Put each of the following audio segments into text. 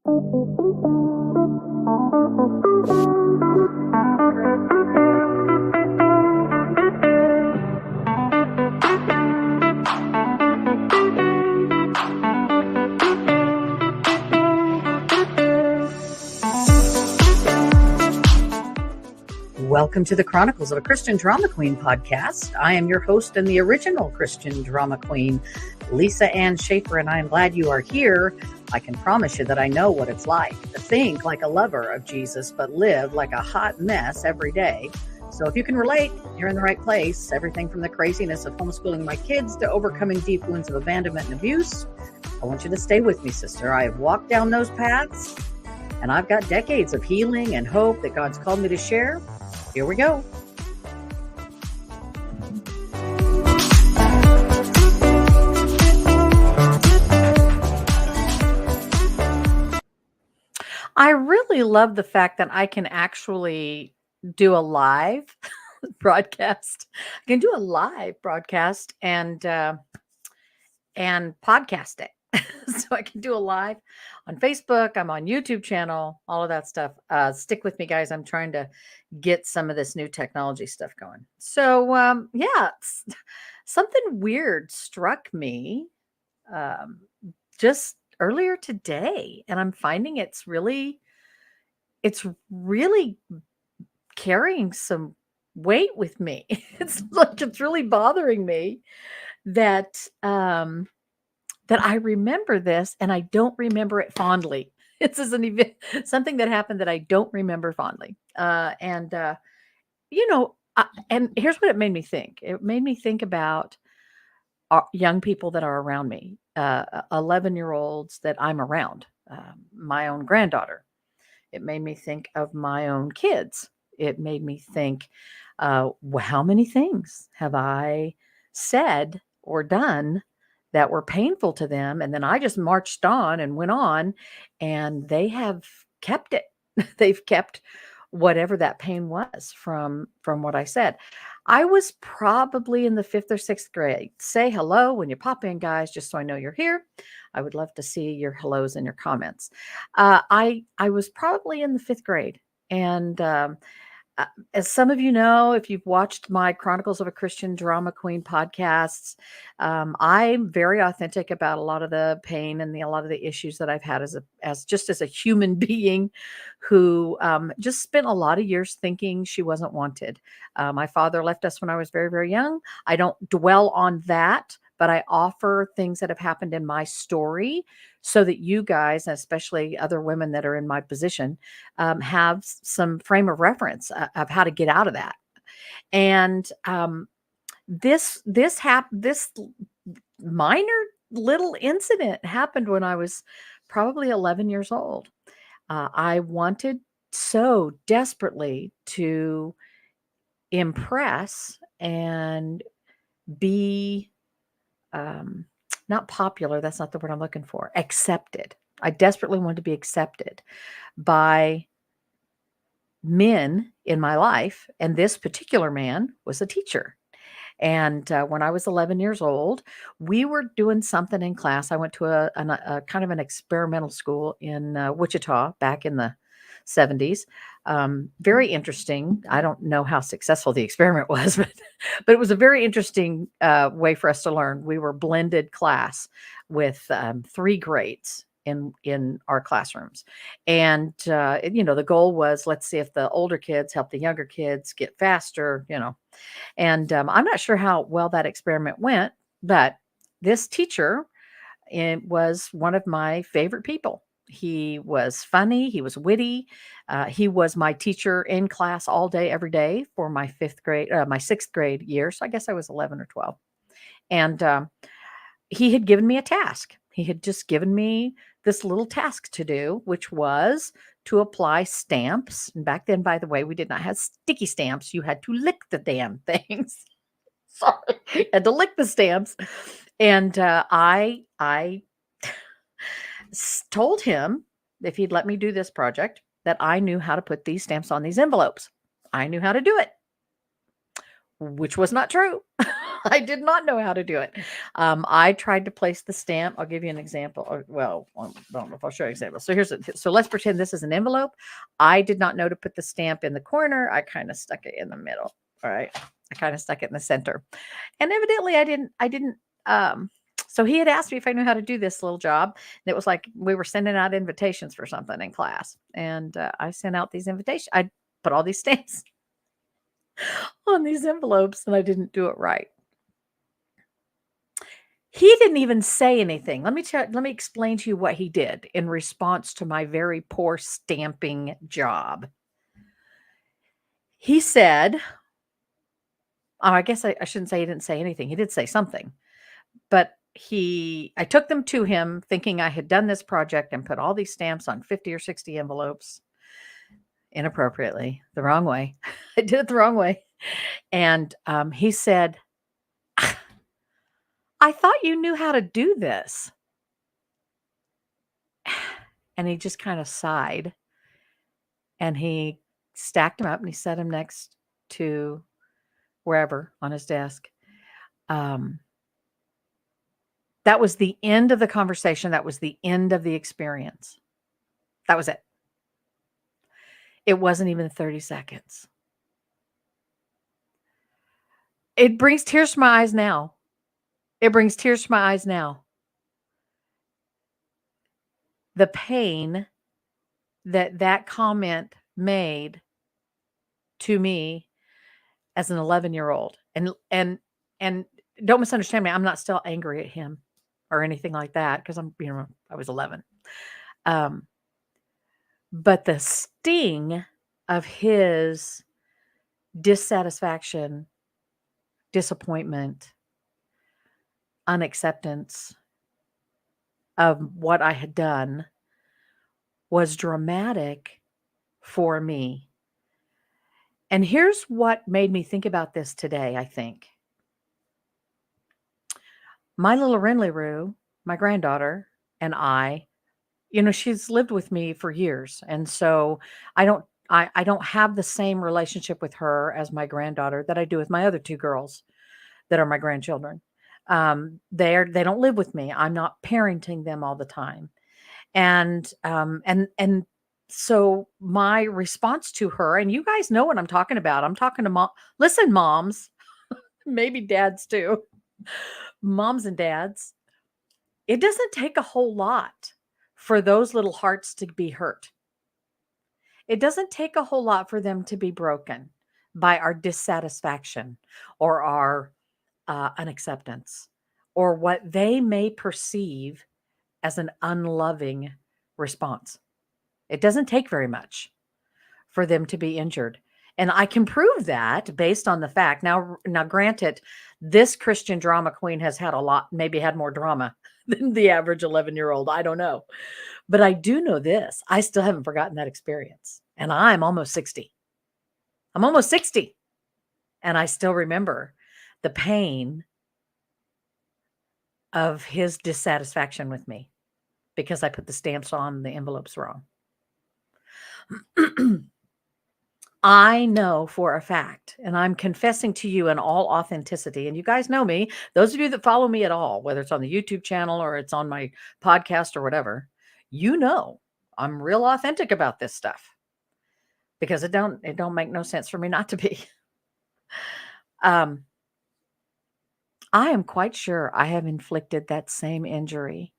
Welcome to the Chronicles of a Christian Drama Queen podcast. I am your host and the original Christian drama queen, Lisa Ann Schaefer, and I am glad you are here. I can promise you that I know what it's like to think like a lover of Jesus, but live like a hot mess every day. So if you can relate, you're in the right place. Everything from the craziness of homeschooling my kids to overcoming deep wounds of abandonment and abuse. I want you to stay with me, sister. I have walked down those paths, and I've got decades of healing and hope that God's called me to share. Here we go. I really love the fact that I can actually do a live broadcast. I can do a live broadcast and podcast it. So I can do a live on Facebook. I'm on YouTube channel, all of that stuff. Stick with me, guys. I'm trying to get some of this new technology stuff going. So something weird struck me just earlier today, and I'm finding it's really carrying some weight with me. It's like it's really bothering me that that I remember this and I don't remember it fondly. This is an event, something that happened that I don't remember fondly. And here's what it made me think. It made me think about young people that are around me, 11-year-olds that I'm around, my own granddaughter. It made me think of my own kids. It made me think, how many things have I said or done that were painful to them? And then I just marched on and went on, and they have kept it. They've kept whatever that pain was from what I said. I was probably in the 5th or 6th grade. Say hello when you pop in, guys, just so I know you're here. I would love to see your hellos and your comments. I was probably in the 5th grade. And as some of you know, if you've watched my Chronicles of a Christian Drama Queen podcasts, I'm very authentic about a lot of the pain and a lot of the issues that I've had as a human being who just spent a lot of years thinking she wasn't wanted. My father left us when I was very, very young. I don't dwell on that, but I offer things that have happened in my story so that you guys, especially other women that are in my position, have some frame of reference of how to get out of that. And this minor little incident happened when I was probably 11 years old. I wanted so desperately to impress and be not popular. That's not the word I'm looking for. Accepted. I desperately wanted to be accepted by men in my life. And this particular man was a teacher. And when I was 11 years old, we were doing something in class. I went to a kind of an experimental school in Wichita back in the 70s. Very interesting. I don't know how successful the experiment was, but it was a very interesting way for us to learn. We were blended class with 3 grades in our classrooms. And, the goal was, let's see if the older kids help the younger kids get faster, And I'm not sure how well that experiment went, but this teacher was one of my favorite people. He was funny. He was witty. He was my teacher in class all day, every day for my 6th grade year. So I guess I was 11 or 12. And he had given me a task. He had just given me this little task to do, which was to apply stamps. And back then, by the way, we did not have sticky stamps. You had to lick the damn things. Sorry, you had to lick the stamps. And I told him if he'd let me do this project, that I knew how to put these stamps on these envelopes. I knew how to do it. which was not true. I did not know how to do it. I tried to place the stamp. I'll give you an example. Or, well, I don't know if I'll show you an example. So let's pretend this is an envelope. I did not know to put the stamp in the corner. I kind of stuck it in the middle. All right. I kind of stuck it in the center. And evidently I didn't so he had asked me if I knew how to do this little job. And it was like we were sending out invitations for something in class. And I sent out these invitations. I put all these stamps on these envelopes and I didn't do it right. He didn't even say anything. Let me explain to you what he did in response to my very poor stamping job. He said, oh, I guess I shouldn't say he didn't say anything. He did say something. But I took them to him thinking I had done this project and put all these stamps on 50 or 60 envelopes inappropriately, the wrong way. I did it the wrong way. And he said, I thought you knew how to do this. And he just kind of sighed and he stacked them up and he set them next to wherever on his desk. That was the end of the conversation. That was the end of the experience. That was it. It wasn't even 30 seconds. It brings tears to my eyes now. It brings tears to my eyes now. The pain that comment made to me as an 11-year-old. And don't misunderstand me. I'm not still angry at him or anything like that because I was 11. But the sting of his dissatisfaction, disappointment, unacceptance of what I had done was dramatic for me. And here's what made me think about this today, I think. My little Renly-Roo, my granddaughter, and I, she's lived with me for years. And so I don't have the same relationship with her as my granddaughter that I do with my other two girls that are my grandchildren. They don't live with me. I'm not parenting them all the time. And so my response to her, and you guys know what I'm talking about. I'm talking to mom. Listen, moms, maybe dads too. Moms and dads, it doesn't take a whole lot for those little hearts to be hurt. It doesn't take a whole lot for them to be broken by our dissatisfaction or our unacceptance or what they may perceive as an unloving response. It doesn't take very much for them to be injured. And I can prove that based on the fact. Now, granted, this Christian drama queen has had maybe had more drama than the average 11-year-old. I don't know. But I do know this. I still haven't forgotten that experience. And I'm almost 60. I'm almost 60. And I still remember the pain of his dissatisfaction with me because I put the stamps on the envelopes wrong. I know for a fact, and I'm confessing to you in all authenticity, and you guys know me, those of you that follow me at all, whether it's on the YouTube channel or it's on my podcast or whatever, I'm real authentic about this stuff because it don't make no sense for me not to be. I am quite sure I have inflicted that same injury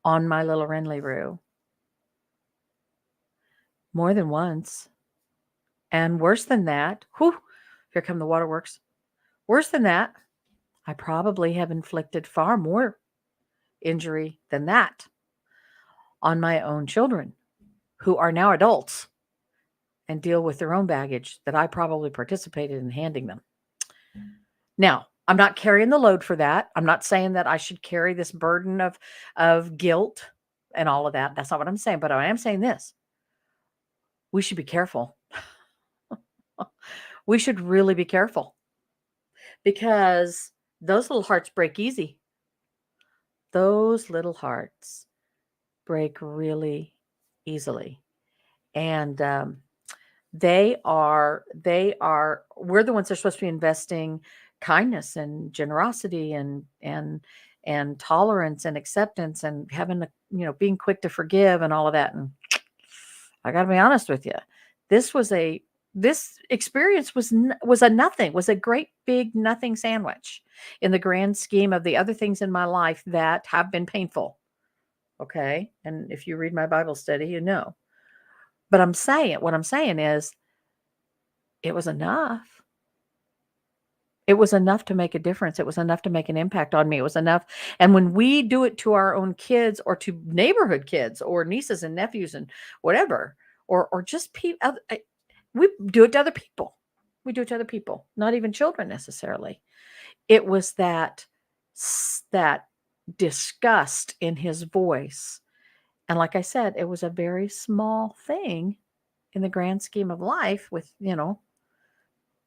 on my little Renly-Roo more than once. And worse than that, here come the waterworks. Worse than that, I probably have inflicted far more injury than that on my own children who are now adults and deal with their own baggage that I probably participated in handing them. Now, I'm not carrying the load for that. I'm not saying that I should carry this burden of guilt and all of that. That's not what I'm saying. But I am saying this. We should be careful. We should really be careful because those little hearts break easy. Those little hearts break really easily. And We're the ones that are supposed to be investing kindness and generosity and tolerance and acceptance and having being quick to forgive and all of that. And I got to be honest with you. This was this experience was a nothing, was a great big nothing sandwich in the grand scheme of the other things in my life that have been painful. Okay? And if you read my Bible study, you know. But what I'm saying is it was enough. It was enough to make a difference. It was enough to make an impact on me. It was enough. And when we do it to our own kids or to neighborhood kids or nieces and nephews and whatever, or just people, we do it to other people. We do it to other people, not even children necessarily. It was that disgust in his voice. And like I said, it was a very small thing in the grand scheme of life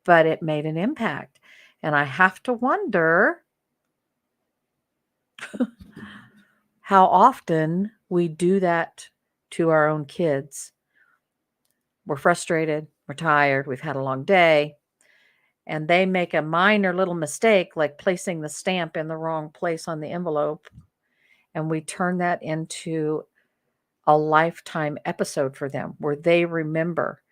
but it made an impact. And I have to wonder how often we do that to our own kids. We're frustrated, we're tired, we've had a long day, and they make a minor little mistake, like placing the stamp in the wrong place on the envelope, and we turn that into a lifetime episode for them where they remember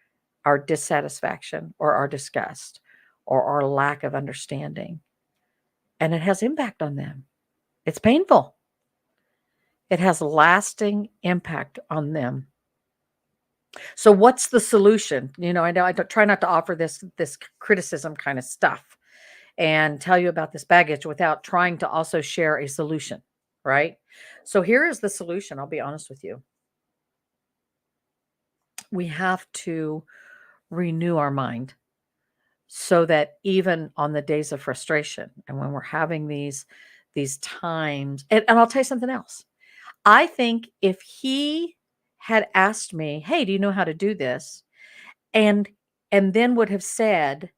our dissatisfaction or our disgust or our lack of understanding. And it has impact on them. It's painful. It has lasting impact on them. So what's the solution? I know I try not to offer this criticism kind of stuff and tell you about this baggage without trying to also share a solution, right? So here is the solution. I'll be honest with you. We have to renew our mind so that even on the days of frustration and when we're having these times, and I'll tell you something else. I think if he had asked me, hey, do you know how to do this? And then would have said,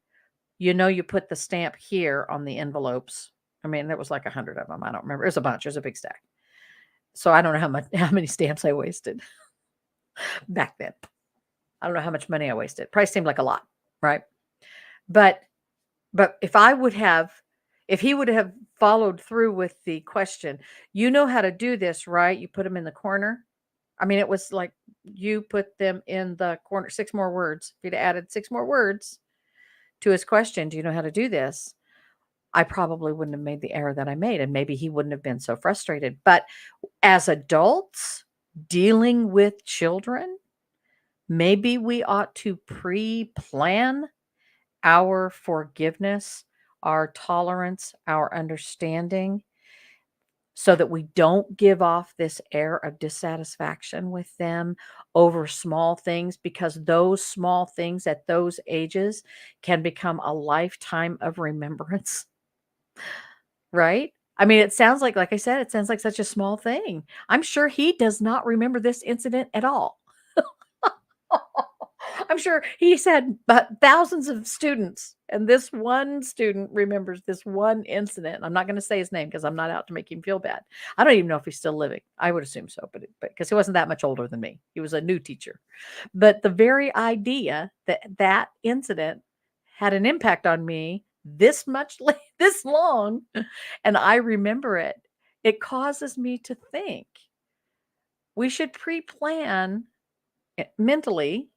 you put the stamp here on the envelopes. I mean, there was like 100 of them. I don't remember. It was a bunch. It was a big stack. So I don't know how many stamps I wasted back then. I don't know how much money I wasted. Probably seemed like a lot, right? But if he would have followed through with the question, you know how to do this, right? You put them in the corner. I mean, it was like you put them in the corner, 6 more words. If he'd added 6 more words to his question, do you know how to do this? I probably wouldn't have made the error that I made, and maybe he wouldn't have been so frustrated. But as adults dealing with children, maybe we ought to pre-plan our forgiveness, our tolerance, our understanding, so that we don't give off this air of dissatisfaction with them over small things, because those small things at those ages can become a lifetime of remembrance, right? I mean, it sounds like I said, it sounds like such a small thing. I'm sure he does not remember this incident at all. I'm sure he's had thousands of students, and this one student remembers this one incident. I'm not going to say his name because I'm not out to make him feel bad. I don't even know if he's still living. I would assume so, but because he wasn't that much older than me, he was a new teacher. But the very idea that incident had an impact on me this long, and I remember it, it causes me to think we should pre-plan mentally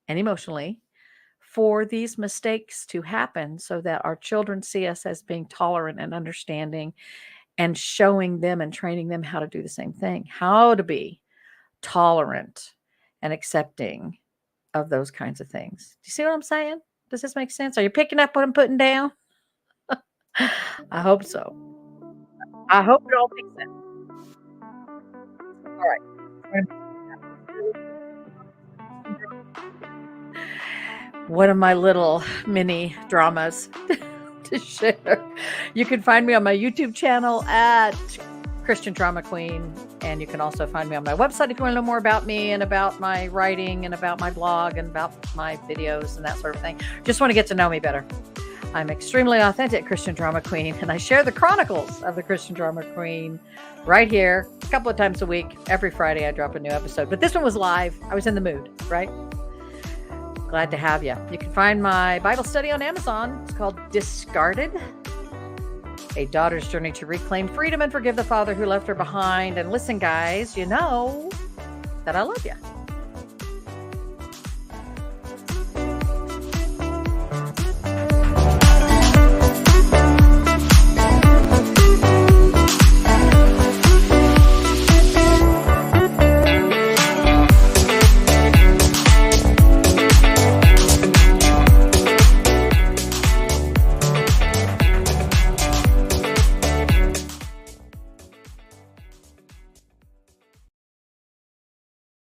and emotionally for these mistakes to happen so that our children see us as being tolerant and understanding, and showing them and training them how to do the same thing, how to be tolerant and accepting of those kinds of things. Do you see what I'm saying? Does this make sense? Are you picking up what I'm putting down? I hope so. I hope it all makes sense. All right. One of my little mini dramas to share. You can find me on my YouTube channel at Christian Drama Queen. And you can also find me on my website if you want to know more about me and about my writing and about my blog and about my videos and that sort of thing. Just want to get to know me better. I'm extremely authentic Christian Drama Queen, and I share the chronicles of the Christian Drama Queen right here a couple of times a week. Every Friday I drop a new episode, but this one was live. I was in the mood, right? Glad to have you. You can find my Bible study on Amazon. It's called Discarded, A Daughter's Journey to Reclaim Freedom and Forgive the Father Who Left Her Behind. And listen, guys, you know that I love you.